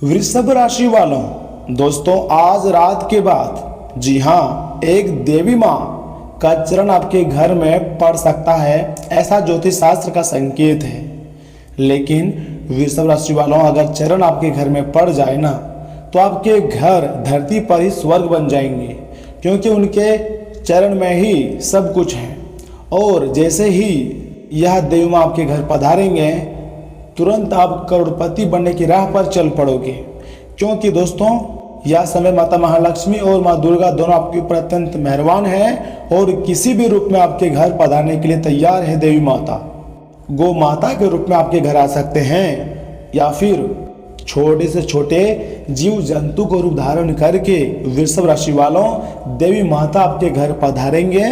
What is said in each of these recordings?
वृषभ राशि वालों, दोस्तों आज रात के बाद जी हाँ एक देवी माँ का चरण आपके घर में पड़ सकता है, ऐसा ज्योतिष शास्त्र का संकेत है। लेकिन वृषभ राशि वालों, अगर चरण आपके घर में पड़ जाए ना तो आपके घर धरती पर ही स्वर्ग बन जाएंगे, क्योंकि उनके चरण में ही सब कुछ है। और जैसे ही यह देवी माँ आपके घर पधारेंगे, तुरंत आप करोड़पति बनने की राह पर चल पड़ोगे, क्योंकि दोस्तों यह समय माता महालक्ष्मी और माँ दुर्गा दोनों आपके ऊपर अत्यंत मेहरबान है और किसी भी रूप में आपके घर पधारने के लिए तैयार है। देवी माता गौ माता के रूप में आपके घर आ सकते हैं, या फिर छोटे से छोटे जीव जंतु को रूप धारण करके वृषभ राशि वालों देवी माता आपके घर पधारेंगे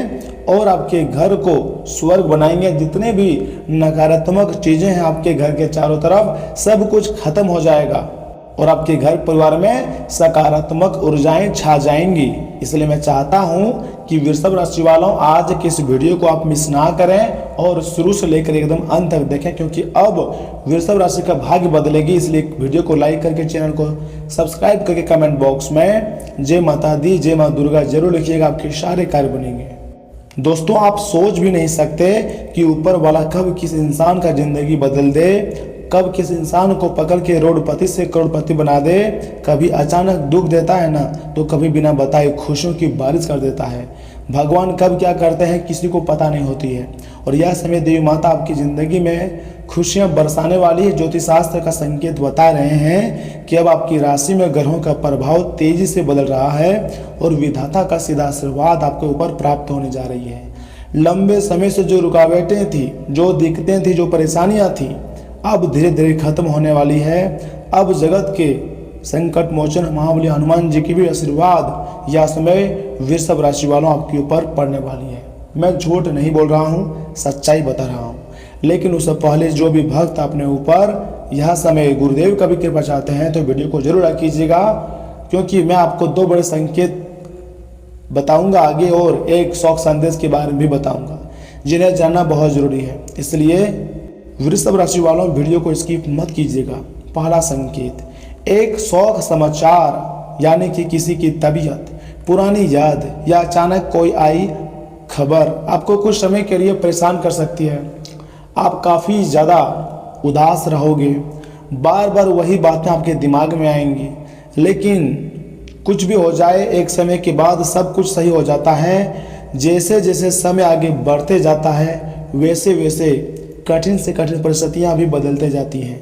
और आपके घर को स्वर्ग बनाएंगे। जितने भी नकारात्मक चीजें हैं आपके घर के चारों तरफ, सब कुछ खत्म हो जाएगा और आपके घर परिवार में सकारात्मक ऊर्जाएं छा जाएंगी। इसलिए मैं चाहता हूं कि वृषभ राशि वालों आज के इस वीडियो को आप मिस ना करें और शुरू से लेकर एकदम अंत तक देखें, क्योंकि अब वृषभ राशि का भाग्य बदलेगी। इसलिए वीडियो को लाइक करके चैनल को सब्सक्राइब करके कमेंट बॉक्स में जय माता दी जय माँ दुर्गा जरूर लिखिएगा, आपके सारे कार्य बनेंगे। दोस्तों आप सोच भी नहीं सकते कि ऊपर वाला कब किस इंसान का जिंदगी बदल दे, कब किस इंसान को पकड़ के रोडपति से करोड़पति बना दे। कभी अचानक दुख देता है ना, तो कभी बिना बताए खुशियों की बारिश कर देता है। भगवान कब क्या करते हैं किसी को पता नहीं होती है। और यह समय देवी माता आपकी जिंदगी में खुशियां बरसाने वाली है। ज्योतिष शास्त्र का संकेत बता रहे हैं कि अब आपकी राशि में ग्रहों का प्रभाव तेजी से बदल रहा है और विधाता का सीधा आशीर्वाद आपके ऊपर प्राप्त होने जा रही है। लंबे समय से जो रुकावटें थी, जो दिक्कतें थी, जो परेशानियां थी, अब धीरे धीरे खत्म होने वाली है। अब जगत के संकट मोचन महाबली हनुमान जी की भी आशीर्वाद यह समय वृषभ राशि वालों आपके ऊपर पड़ने वाली है। मैं झूठ नहीं बोल रहा हूँ, सच्चाई बता रहा हूँ। लेकिन उससे पहले जो भी भक्त अपने ऊपर यह समय गुरुदेव का भी कृपा चाहते हैं तो वीडियो को जरूर लाइक कीजिएगा, क्योंकि मैं आपको दो बड़े संकेत बताऊंगा आगे और एक शौक संदेश के बारे में भी बताऊंगा, जिन्हें जानना बहुत जरूरी है। इसलिए वृषभ राशि वालों वीडियो को स्किप मत कीजिएगा। पहला संकेत, एक शौक समाचार यानी कि किसी की तबीयत, पुरानी याद या अचानक कोई आई खबर आपको कुछ समय के लिए परेशान कर सकती है। आप काफ़ी ज़्यादा उदास रहोगे, बार बार वही बातें आपके दिमाग में आएंगी। लेकिन कुछ भी हो जाए, एक समय के बाद सब कुछ सही हो जाता है। जैसे जैसे समय आगे बढ़ते जाता है, वैसे वैसे कठिन से कठिन परिस्थितियाँ भी बदलते जाती हैं।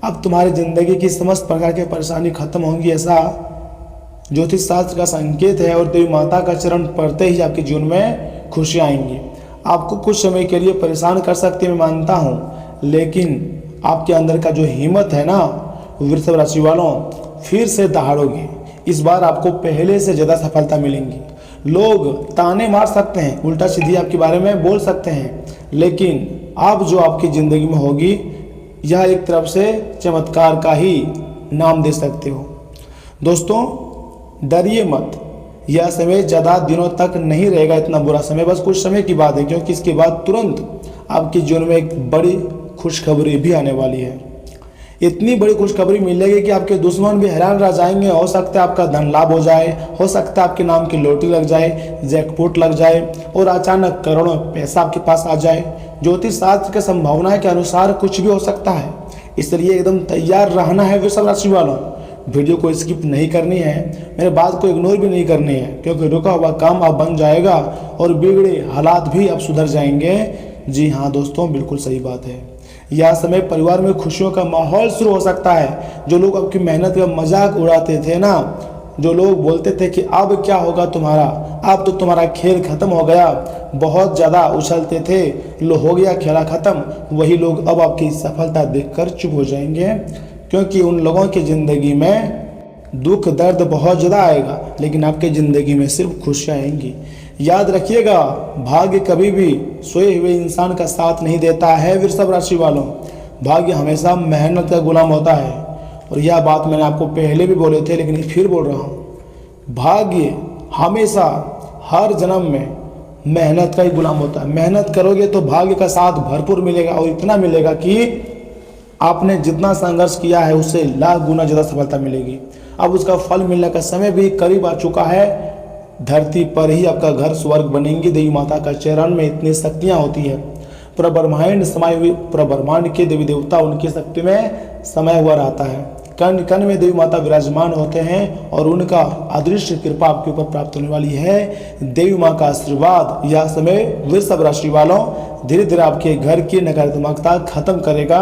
अब तुम्हारी जिंदगी की समस्त प्रकार की परेशानी खत्म होंगी, ऐसा ज्योतिष शास्त्र का संकेत है। और देवी माता का चरण पड़ते ही आपके जीवन में खुशियाँ आएंगी। आपको कुछ समय के लिए परेशान कर सकती है, मैं मानता हूँ, लेकिन आपके अंदर का जो हिम्मत है ना वृषभ राशि वालों, फिर से दहाड़ोगे। इस बार आपको पहले से ज़्यादा सफलता मिलेंगी। लोग ताने मार सकते हैं, उल्टा सीधी आपके बारे में बोल सकते हैं, लेकिन अब जो आपकी ज़िंदगी में होगी यह एक तरफ से चमत्कार का ही नाम दे सकते हो। दोस्तों डरिए मत, यह समय ज़्यादा दिनों तक नहीं रहेगा, इतना बुरा समय बस कुछ समय की बात है, क्योंकि इसके बाद तुरंत आपके जीवन में एक बड़ी खुशखबरी भी आने वाली है। इतनी बड़ी खुशखबरी मिलेगी कि आपके दुश्मन भी हैरान रह जाएंगे। हो सकता है आपका धन लाभ हो जाए, हो सकता है आपके नाम की लॉटरी लग जाए, जैकपॉट लग जाए और अचानक करोड़ों पैसा आपके पास आ जाए। ज्योतिष शास्त्र के संभावनाएं के अनुसार कुछ भी हो सकता है, इसलिए एकदम तैयार रहना है वृषभ राशि वालों। वीडियो को स्किप नहीं करनी है, मेरे बात को इग्नोर भी नहीं करनी है, क्योंकि रुका हुआ काम अब बन जाएगा और बिगड़े हालात भी अब सुधर जाएंगे। जी हाँ दोस्तों, बिल्कुल सही बात है। यह समय परिवार में खुशियों का माहौल शुरू हो सकता है। जो लोग आपकी मेहनत का मजाक उड़ाते थे ना, जो लोग बोलते थे कि अब क्या होगा तुम्हारा, अब तो तुम्हारा खेल खत्म हो गया, बहुत ज़्यादा उछलते थे, लो हो गया खेला खत्म, वही लोग अब आपकी सफलता देखकर चुप हो जाएंगे, क्योंकि उन लोगों की ज़िंदगी में दुख दर्द बहुत ज़्यादा आएगा, लेकिन आपकी ज़िंदगी में सिर्फ खुशियाँ आएंगी। याद रखिएगा, भाग्य कभी भी सोए हुए इंसान का साथ नहीं देता है वृषभ राशि वालों। भाग्य हमेशा मेहनत का गुलाम होता है, और यह बात मैंने आपको पहले भी बोले थे, लेकिन फिर बोल रहा हूँ। भाग्य हमेशा हर जन्म में मेहनत का ही गुलाम होता है। मेहनत करोगे तो भाग्य का साथ भरपूर मिलेगा, और इतना मिलेगा कि आपने जितना संघर्ष किया है उससे लाख गुना ज़्यादा सफलता मिलेगी। अब उसका फल मिलने का समय भी करीब आ चुका है। धरती पर ही आपका घर स्वर्ग बनेंगी। देवी माता का चरण में इतनी शक्तियाँ होती है। पूरा ब्रह्मांड समाये हुए, पूरा ब्रह्मांड के देवी देवता उनकी शक्ति में समाया हुआ रहता है। कण कण में देवी माता विराजमान होते हैं और उनका अदृश्य कृपा आपके ऊपर प्राप्त होने वाली है। देवी माँ का आशीर्वाद यह समय वृषभ राशि वालों धीरे धीरे आपके घर की नकारात्मकता खत्म करेगा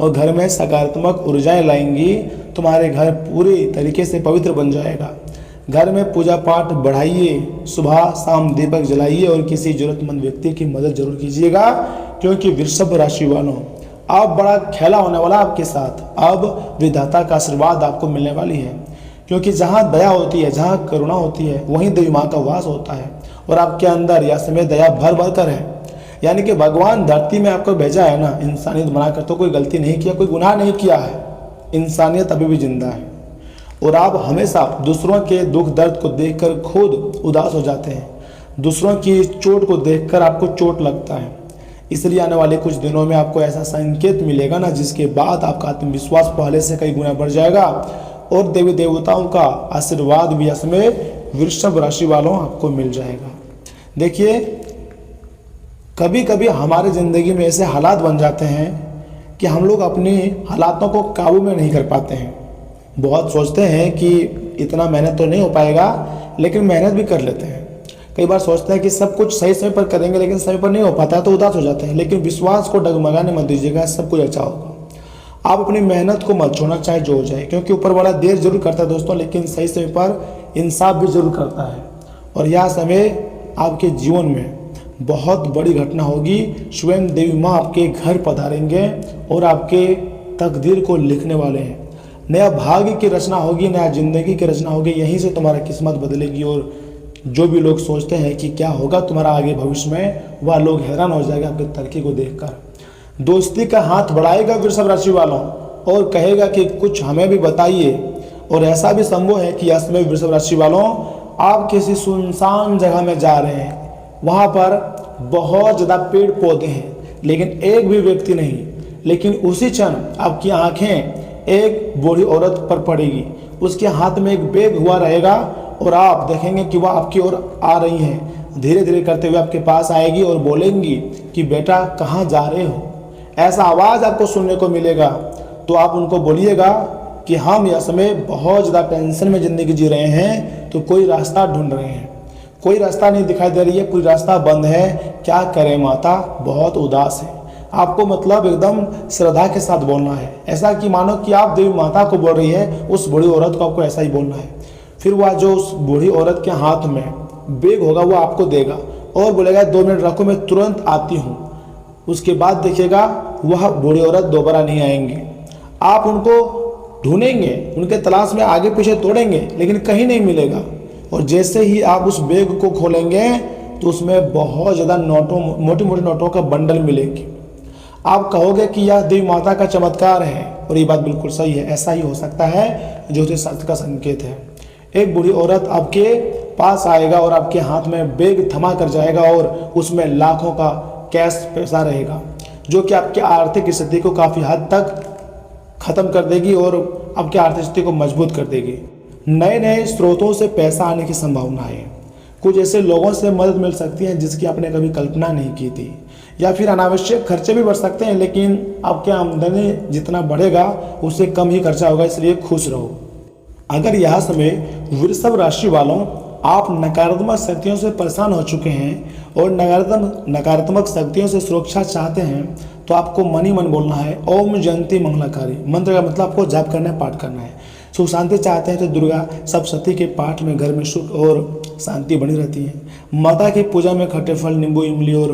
और घर में सकारात्मक ऊर्जाएं लाएंगी। तुम्हारे घर पूरी तरीके से पवित्र बन जाएगा। घर में पूजा पाठ बढ़ाइए, सुबह शाम दीपक जलाइए और किसी जरूरतमंद व्यक्ति की मदद जरूर कीजिएगा, क्योंकि वृषभ राशि वालों अब बड़ा खेला होने वाला आपके साथ। अब विधाता का आशीर्वाद आपको मिलने वाली है, क्योंकि जहाँ दया होती है, जहाँ करुणा होती है, वहीं देवी माँ का वास होता है और आपके अंदर यह समय दया भर भर कर है। यानी कि भगवान धरती में आपको भेजा है ना इंसानियत बनाकर, तो कोई गलती नहीं किया, कोई गुनाह नहीं किया है, इंसानियत अभी भी जिंदा है। और आप हमेशा दूसरों के दुख दर्द को देखकर खुद उदास हो जाते हैं। दूसरों की चोट को देखकर आपको चोट लगता है। इसलिए आने वाले कुछ दिनों में आपको ऐसा संकेत मिलेगा ना, जिसके बाद आपका आत्मविश्वास पहले से कई गुना बढ़ जाएगा और देवी देवताओं का आशीर्वाद भी इसमें वृषभ राशि वालों आपको मिल जाएगा। देखिए, कभी कभी हमारे ज़िंदगी में ऐसे हालात बन जाते हैं कि हम लोग अपने हालातों को काबू में नहीं कर पाते हैं। बहुत सोचते हैं कि इतना मेहनत तो नहीं हो पाएगा, लेकिन मेहनत भी कर लेते हैं। कई बार सोचते हैं कि सब कुछ सही समय पर करेंगे, लेकिन समय पर नहीं हो पाता है तो उदास हो जाते हैं। लेकिन विश्वास को डगमगाने मत दीजिएगा, सब कुछ अच्छा होगा। आप अपनी मेहनत को मत छोड़ना, चाहे जो हो जाए, क्योंकि ऊपर वाला देर जरूर करता है दोस्तों, लेकिन सही समय पर इंसाफ भी जरूर करता है। और यह समय आपके जीवन में बहुत बड़ी घटना होगी। स्वयं देवी माँ आपके घर पधारेंगे और आपके तकदीर को लिखने वाले हैं। नया भाग्य की रचना होगी, नया जिंदगी की रचना होगी। यहीं से तुम्हारा किस्मत बदलेगी और जो भी लोग सोचते हैं कि क्या होगा तुम्हारा आगे भविष्य में, वह लोग हैरान हो जाएगा आपकी तरक्की को देखकर। दोस्ती का हाथ बढ़ाएगा वृषभ राशि वालों और कहेगा कि कुछ हमें भी बताइए। और ऐसा भी संभव है कि इसमें वृषभ राशि वालों आप किसी सुनसान जगह में जा रहे हैं, वहाँ पर बहुत ज़्यादा पेड़ पौधे हैं लेकिन एक भी व्यक्ति नहीं। लेकिन उसी क्षण आपकी आंखें एक बूढ़ी औरत पर पड़ेगी, उसके हाथ में एक बैग हुआ रहेगा और आप देखेंगे कि वह आपकी ओर आ रही हैं। धीरे धीरे करते हुए आपके पास आएगी और बोलेंगी कि बेटा कहाँ जा रहे हो। ऐसा आवाज़ आपको सुनने को मिलेगा तो आप उनको बोलिएगा कि हम यह समय बहुत ज़्यादा टेंशन में ज़िंदगी जी रहे हैं, तो कोई रास्ता ढूंढ रहे हैं, कोई रास्ता नहीं दिखाई दे रही है, कोई रास्ता बंद है, क्या करें माता, बहुत उदास है। आपको मतलब एकदम श्रद्धा के साथ बोलना है, ऐसा कि मानो कि आप देवी माता को बोल रही है, उस बूढ़ी औरत को आपको ऐसा ही बोलना है। फिर वह जो उस बूढ़ी औरत के हाथ में बैग होगा वो आपको देगा और बोलेगा 2 मिनट रखो, मैं तुरंत आती हूँ। उसके बाद देखिएगा वह बूढ़ी औरत दोबारा नहीं आएंगी। आप उनको ढूंढेंगे, उनके तलाश में आगे पीछे तोड़ेंगे, लेकिन कहीं नहीं मिलेगा। और जैसे ही आप उस बैग को खोलेंगे तो उसमें बहुत ज़्यादा नोटों, मोटी मोटी नोटों का बंडल मिलेगी। आप कहोगे कि यह देवी माता का चमत्कार है, और ये बात बिल्कुल सही है, ऐसा ही हो सकता है, ज्योतिष शास्त्र का संकेत है। एक बूढ़ी औरत आपके पास आएगा और आपके हाथ में बैग थमा कर जाएगा और उसमें लाखों का कैश पैसा रहेगा, जो कि आपके आर्थिक स्थिति को काफ़ी हद तक ख़त्म कर देगी और आपकी आर्थिक स्थिति को मजबूत कर देगी। नए नए स्रोतों से पैसा आने की संभावना है। कुछ ऐसे लोगों से मदद मिल सकती है जिसकी आपने कभी कल्पना नहीं की थी, या फिर अनावश्यक खर्चे भी बढ़ सकते हैं, लेकिन आपकी आमदनी जितना बढ़ेगा उससे कम ही खर्चा होगा, इसलिए खुश रहो। अगर यह समय वृषभ राशि वालों आप नकारात्मक शक्तियों से परेशान हो चुके हैं और नकारात्मक शक्तियों से सुरक्षा चाहते हैं, तो आपको मन ही मन बोलना है ओम जयंती मंगलाकारी मंत्र का मतलब आपको जाप करना है, पाठ करना है। सुख शांति चाहते हैं तो दुर्गा सप्तशती के पाठ में घर में सुख और शांति बनी रहती है। माता की पूजा में खट्टे फल, नींबू, इमली और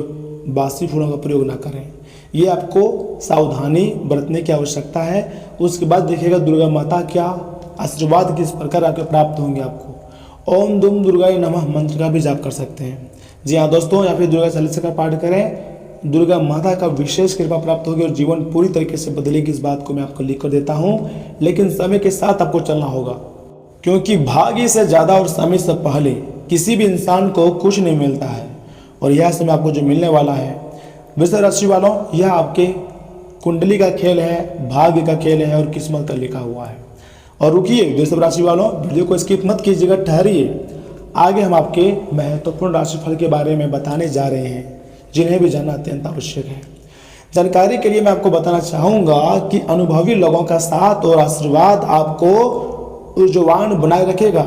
बासी फूलों का प्रयोग ना करें, ये आपको सावधानी बरतने की आवश्यकता है। उसके बाद देखिएगा दुर्गा माता क्या आशीर्वाद किस प्रकार आपके प्राप्त होंगे। आपको ओम दुम दुर्गाय नमः मंत्र का भी जाप कर सकते हैं। जी हाँ दोस्तों, या फिर दुर्गा चालीसा का पाठ करें, दुर्गा माता का विशेष कृपा प्राप्त होगी और जीवन पूरी तरीके से बदलेगी। इस बात को मैं आपको लिख कर देता हूँ, लेकिन समय के साथ आपको चलना होगा, क्योंकि भाग्य से ज़्यादा और समय से पहले किसी भी इंसान को कुछ नहीं मिलता है। और यह समय आपको जो मिलने वाला है वृषभ राशि वालों, यह आपके कुंडली का खेल है, भाग्य का खेल है और किस्मत का लिखा हुआ है। और रुकिए वृषभ राशि वालों, वीडियो को स्किप मत कीजिएगा, ठहरिए। आगे हम आपके महत्वपूर्ण राशिफल के बारे में बताने जा रहे हैं, जिन्हें भी जानना अत्यंत आवश्यक है। जानकारी के लिए मैं आपको बताना चाहूँगा कि अनुभवी लोगों का साथ और आशीर्वाद आपको ऊर्जावान बनाए रखेगा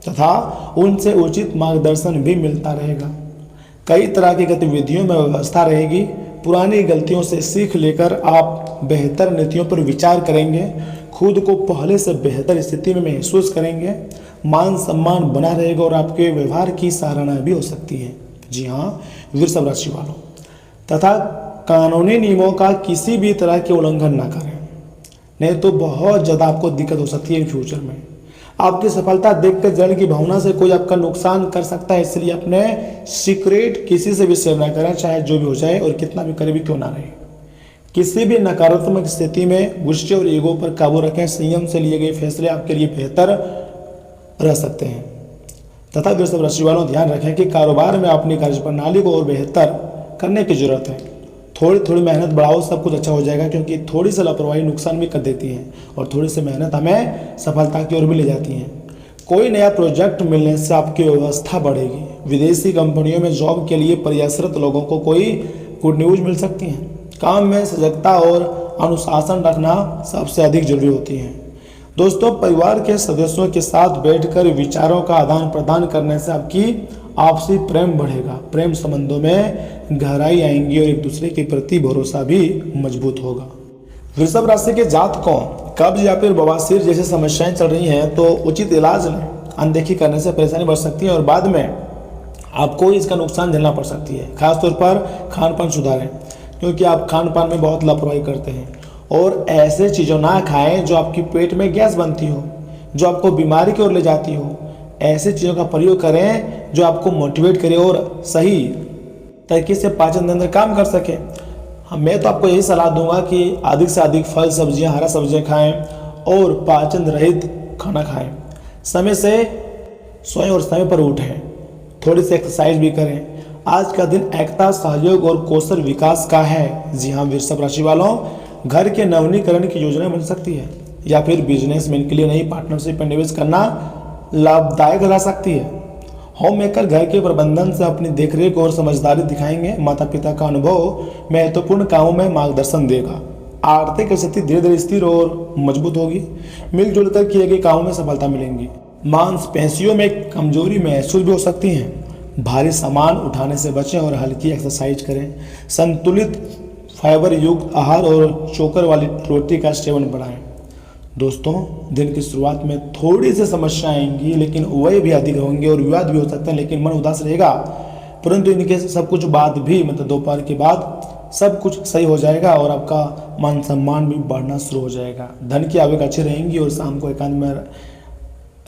तथा उनसे उचित मार्गदर्शन भी मिलता रहेगा। कई तरह की गतिविधियों में व्यवस्था रहेगी। पुरानी गलतियों से सीख लेकर आप बेहतर नीतियों पर विचार करेंगे, खुद को पहले से बेहतर स्थिति में महसूस करेंगे, मान सम्मान बना रहेगा और आपके व्यवहार की सराहना भी हो सकती है। जी हाँ वृषभ राशि वालों, तथा कानूनी नियमों का किसी भी तरह के उल्लंघन ना करें, नहीं तो बहुत ज़्यादा आपको दिक्कत हो सकती है इन फ्यूचर में। आपकी सफलता देखकर जलन की भावना से कोई आपका नुकसान कर सकता है, इसलिए अपने सीक्रेट किसी से भी शेयर ना करें, चाहे जो भी हो जाए और कितना भी करीबी क्यों ना रहे। किसी भी नकारात्मक स्थिति में गुस्से और ईगो पर काबू रखें, संयम से लिए गए फैसले आपके लिए बेहतर रह सकते हैं। तथा वृषभ राशि वालों ध्यान रखें कि कारोबार में अपनी कार्यप्रणाली को और बेहतर करने की जरूरत है। थोड़ी थोड़ी मेहनत बढ़ाओ, सब कुछ अच्छा हो जाएगा, क्योंकि थोड़ी सी लापरवाही नुकसान भी कर देती है और थोड़ी सी मेहनत हमें सफलता की ओर भी ले जाती है। कोई नया प्रोजेक्ट मिलने से आपकी व्यवस्था बढ़ेगी। विदेशी कंपनियों में जॉब के लिए प्रयासरत लोगों को कोई गुड न्यूज मिल सकती है। काम में सजगता और अनुशासन रखना सबसे अधिक जरूरी होती है। दोस्तों, परिवार के सदस्यों के साथ बैठकर विचारों का आदान प्रदान करने से आपकी आपसी प्रेम बढ़ेगा, प्रेम संबंधों में गहराई आएंगी और एक दूसरे के प्रति भरोसा भी मजबूत होगा। वृषभ राशि के जातकों, कब्ज या फिर बवासीर जैसी समस्याएं चल रही हैं तो उचित इलाज लें। अनदेखी करने से परेशानी बढ़ सकती है और बाद में आपको इसका नुकसान झेलना पड़ सकती है। खासतौर पर खान पान सुधारें, क्योंकि आप खान पान में बहुत लापरवाही करते हैं। और ऐसे चीज़ों ना खाएं जो आपकी पेट में गैस बनती हो, जो आपको बीमारी की ओर ले जाती हो। ऐसे चीज़ों का प्रयोग करें जो आपको मोटिवेट करे और सही तरीके से पाचन तंत्र काम कर सके। मैं तो आपको यही सलाह दूंगा कि अधिक से अधिक फल सब्जियां, हरा सब्जियां खाएं और पाचन रहित खाना खाएं। समय से सोएं और समय पर उठें, थोड़ी सी एक्सरसाइज भी करें। आज का दिन एकता, सहयोग और कौशल विकास का है। जी हाँ वृषभ राशि वालों, घर के नवीनीकरण की योजना बन सकती है या फिर बिजनेसमैन के लिए नई पार्टनरशिप पर निवेश करना लाभदायक रह सकती है। होम मेकर घर के प्रबंधन से अपनी देखरेख और समझदारी दिखाएंगे। माता पिता का अनुभव महत्वपूर्ण कामों में मार्गदर्शन देगा। आर्थिक स्थिति धीरे धीरे स्थिर और मजबूत होगी। मिलजुल कर किए गए कामों में सफलता मिलेंगी। मांसपेशियों में कमजोरी महसूस भी हो सकती है। भारी सामान उठाने से बचें और हल्की एक्सरसाइज करें। संतुलित फाइबर युक्त आहार और चोकर वाली रोटी का सेवन बढ़ाएं। दोस्तों, दिन की शुरुआत में थोड़ी सी समस्याएं आएंगी, लेकिन वह भी अधिक होंगे और विवाद भी हो सकते हैं, लेकिन मन उदास रहेगा। परंतु इनके सब कुछ बाद भी दोपहर के बाद सब कुछ सही हो जाएगा और आपका मान सम्मान भी बढ़ना शुरू हो जाएगा। धन की आवक अच्छी रहेंगी और शाम को एकांत में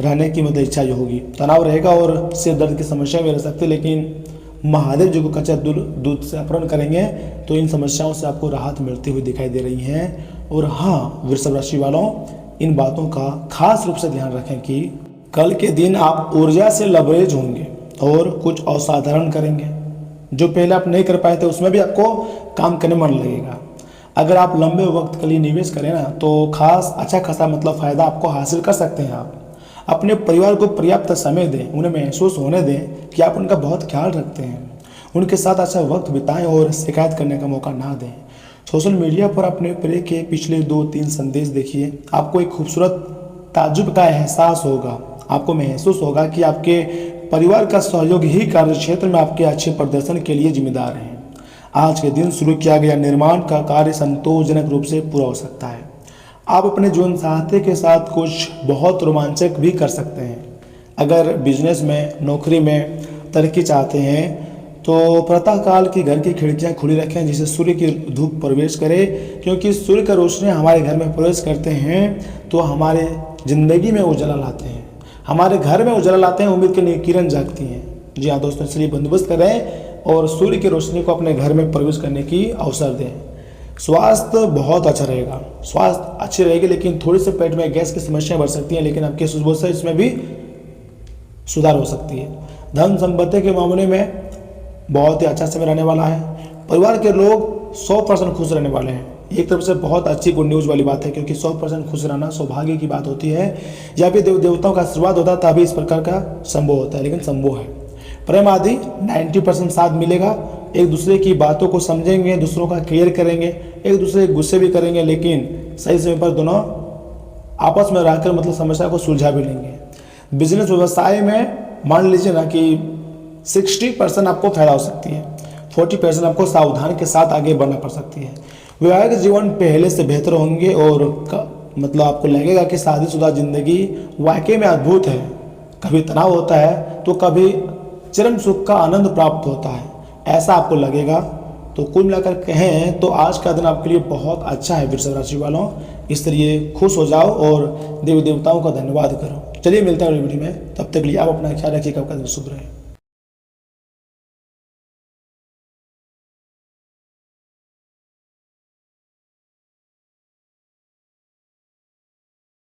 रहने की इच्छा होगी। तनाव रहेगा और सिर दर्द की समस्या भी रह सकती है, लेकिन महादेव जी को कच्चा दूध से अपहरण करेंगे तो इन समस्याओं से आपको राहत मिलती हुई दिखाई दे रही है। और हाँ वृषभ राशि वालों, इन बातों का खास रूप से ध्यान रखें कि कल के दिन आप ऊर्जा से लबरेज होंगे और कुछ असाधारण करेंगे। जो पहले आप नहीं कर पाए थे उसमें भी आपको काम करने मन लगेगा। अगर आप लंबे वक्त के लिए निवेश करें ना तो अच्छा खासा फायदा आपको हासिल कर सकते हैं। आप अपने परिवार को पर्याप्त समय दें, उन्हें महसूस होने दें कि आप उनका बहुत ख्याल रखते हैं। उनके साथ अच्छा वक्त बिताएं और शिकायत करने का मौका ना दें। सोशल मीडिया पर अपने प्रिय के पिछले 2-3 संदेश देखिए, आपको एक खूबसूरत ताज्जुब का एहसास होगा। आपको महसूस होगा कि आपके परिवार का सहयोग ही कार्य क्षेत्र में आपके अच्छे प्रदर्शन के लिए जिम्मेदार है। आज के दिन शुरू किया गया निर्माण का कार्य संतोषजनक रूप से पूरा हो सकता है। आप अपने जीवन साथी के साथ कुछ बहुत रोमांचक भी कर सकते हैं। अगर बिजनेस में, नौकरी में तरक्की चाहते हैं तो प्रातःकाल की घर की खिड़कियां खुली रखें, जिससे सूर्य की धूप प्रवेश करे, क्योंकि सूर्य का रोशनी हमारे घर में प्रवेश करते हैं तो हमारे ज़िंदगी में उजाला लाते हैं, हमारे घर में उजाला लाते हैं, उम्मीद की नई किरण जागती हैं। जी हाँ दोस्तों, इसलिए बंदोबस्त करें और सूर्य की रोशनी को अपने घर में प्रवेश करने की अवसर दें। स्वास्थ्य बहुत अच्छा रहेगा, स्वास्थ्य अच्छी रहेगी, लेकिन थोड़ी से पेट में गैस की समस्याएं बढ़ सकती हैं, लेकिन आपके सुबह से इसमें भी सुधार हो सकती है। धन संपत्ति के मामले में बहुत ही अच्छा समय रहने वाला है। परिवार के लोग 100% खुश रहने वाले हैं। एक तरफ से बहुत अच्छी गुड न्यूज़ वाली बात है, क्योंकि 100% खुश रहना सौभाग्य की बात होती है, या फिर देव देवताओं का आशीर्वाद होता है तभी इस प्रकार का संभव होता है, लेकिन संभव है। प्रेम आदि 90% साथ मिलेगा। एक दूसरे की बातों को समझेंगे, दूसरों का केयर करेंगे, एक दूसरे गुस्से भी करेंगे, लेकिन सही समय पर दोनों आपस में रहकर मतलब समस्या को सुलझा भी लेंगे। बिजनेस व्यवसाय में मान लीजिए ना कि 60% आपको फायदा हो सकती है, 40% आपको सावधान के साथ आगे बढ़ना पड़ सकती है। वैवाहिक जीवन पहले से बेहतर होंगे और मतलब आपको लगेगा कि शादीशुदा जिंदगी वाकई में अद्भुत है। कभी तनाव होता है तो कभी चरम सुख का आनंद प्राप्त होता है, ऐसा आपको लगेगा। तो कुल मिलाकर कहें तो आज का दिन आपके लिए बहुत अच्छा है वृषभ राशि वालों। इसलिए खुश हो जाओ और देवी देवताओं का धन्यवाद करो। चलिए मिलते हैं अगली वीडियो में, तब तक के लिए आप अपना ख्याल रखिएगा। आपका दिन शुभ रहे।